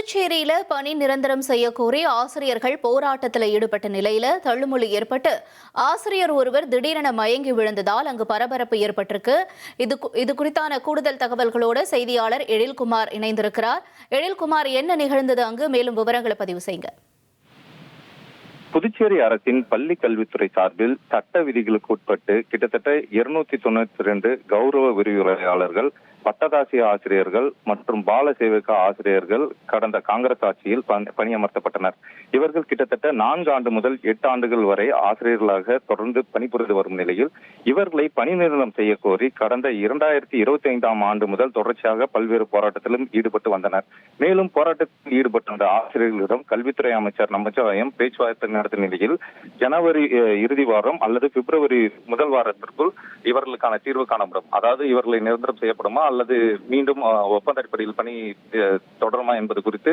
புதுச்சேரியில பணி நிரந்தரம் செய்ய கோரி ஆசிரியர்கள் போராட்டத்தில் ஈடுபட்ட நிலையில தள்ளுமுள்ளு ஏற்பட்டு ஆசிரியர் ஒருவர் திடீரென மயங்கி விழுந்ததால் அங்கு பரபரப்பு ஏற்பட்டிருக்கு. இது குறித்தான கூடுதல் தகவல்களோடு செய்தியாளர் எழில்குமார் இணைந்திருக்கிறார். எழில்குமார், என்ன நிகழ்ந்தது அங்கு? மேலும் விவரங்களை பதிவு செய்யுங்க. புதுச்சேரி அரசின் பள்ளி கல்வித்துறை சார்பில் சட்ட விதிகளுக்கு உட்பட்டு கிட்டத்தட்ட 292 கௌரவ விரிவுரையாளர்கள், பட்டதாசி ஆசிரியர்கள் மற்றும் பால சேவக ஆசிரியர்கள் கடந்த காங்கிரஸ் ஆட்சியில் பணியமர்த்தப்பட்டனர். இவர்கள் கிட்டத்தட்ட 4 ஆண்டு முதல் 8 ஆண்டுகள் வரை ஆசிரியர்களாக தொடர்ந்து பணிபுரிந்து வரும் நிலையில் இவர்களை பணி நிரந்தரம் செய்ய கோரி கடந்த 2025ஆம் ஆண்டு முதல் தொடர்ச்சியாக பல்வேறு போராட்டத்திலும் ஈடுபட்டு வந்தனர். மேலும் போராட்டத்தில் ஈடுபட்ட ஆசிரியர்களிடம் கல்வித்துறை அமைச்சர் நமச்சிவாயம் பேச்சுவார்த்தை நடத்திய நிலையில் ஜனவரி இறுதி வாரம் அல்லது பிப்ரவரி முதல் வாரத்திற்குள் இவர்களுக்கான தீர்வு காணப்படும். அதாவது இவர்களை நிரந்தரம் செய்யப்படுமா அல்லது மீண்டும் ஒப்பந்த அடிப்படையில் பணி தொடருமா என்பது குறித்து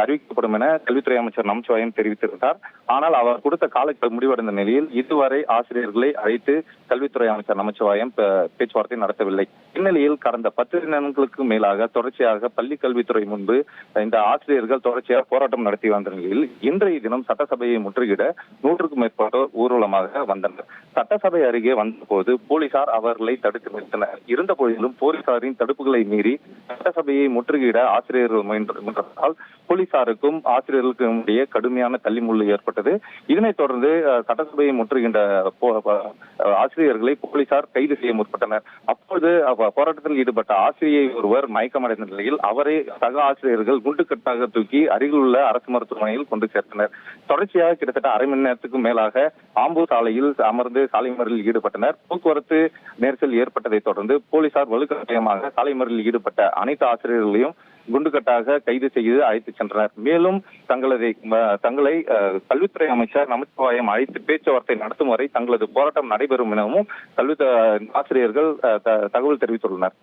அறிவிக்கப்படும் என கல்வித்துறை அமைச்சர் நமச்சிவாயம் தெரிவித்திருந்தார். ஆனால் அவர் கொடுத்த காலக்கெடு முடிவடைந்த நிலையில் இதுவரை ஆசிரியர்களை அழைத்து கல்வித்துறை அமைச்சர் நமச்சிவாயம் பேச்சுவார்த்தை நடத்தவில்லை. இந்நிலையில் கடந்த 10 தினங்களுக்கு மேலாக தொடர்ச்சியாக பள்ளி கல்வித்துறை முன்பு இந்த ஆசிரியர்கள் தொடர்ச்சியாக போராட்டம் நடத்தி வந்த நிலையில் இன்றைய தினம் சட்டசபையை முற்றுகிட 100க்கும் மேற்பட்டோர் ஊர்வலமாக வந்தனர். சட்டசபை அருகே வந்தபோது போலீசார் அவர்களை தடுத்து நிறுத்தினர். இருந்த போதிலும் போலீசாரின் தடுப்புகளை மீறி சட்டசபையை முற்றுகையிட ஆசிரியர்கள் முயன்றதால் போலீசாருக்கும் ஆசிரியர்களுக்கும் இடையே கடுமையான தள்ளிமுள்ளு ஏற்பட்டது. இதனைத் தொடர்ந்து சட்டசபையை முற்றுகின்ற ஆசிரியர்களை போலீசார் கைது செய்ய முற்பட்டனர். அப்போது போராட்டத்தில் ஈடுபட்ட ஆசிரியை ஒருவர் மயக்கமடைந்த நிலையில் அவரை சக ஆசிரியர்கள் குண்டுக்கட்டாக தூக்கி அருகில் உள்ள அரசு மருத்துவமனையில் கொண்டு சேர்த்தனர். தொடர்ச்சியாக கிட்டத்தட்ட அரை மணி நேரத்துக்கும் மேலாக ஆம்பூர் சாலையில் அமர்ந்து சாலை மறியலில் ஈடுபட்டனர். போக்குவரத்து நெரிசல் ஏற்பட்டதை தொடர்ந்து போலீசார் வலுக்கட்டாயமாக சாலை மறியலில் ஈடுபட்ட அனைத்து ஆசிரியர்களையும் குண்டுகட்டாக கைது செய்து அழைத்து சென்றனர். மேலும் தங்களை கல்வித்துறை அமைச்சர் நமச்சிவாயம் அழைத்து பேச்சுவார்த்தை நடத்தும் வரை தங்களது போராட்டம் நடைபெறும் எனவும் ஆசிரியர்கள் தகவல் தெரிவித்துள்ளனர்.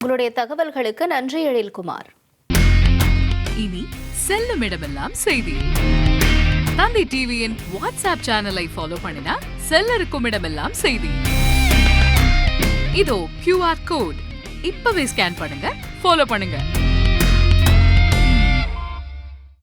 உங்களுடைய தகவல்களுக்கு நன்றி எழில்குமார். இனி செல்லும் இடமெல்லாம் செய்தி. தந்தி டிவியின் வாட்ஸ்அப் சேனலை ஃபாலோ பண்ணினா செல்ல இருக்கும் இடமெல்லாம் செய்தி. இதோ QR கோட் இப்பவே ஸ்கேன் பண்ணுங்க, ஃபாலோ பண்ணுங்க.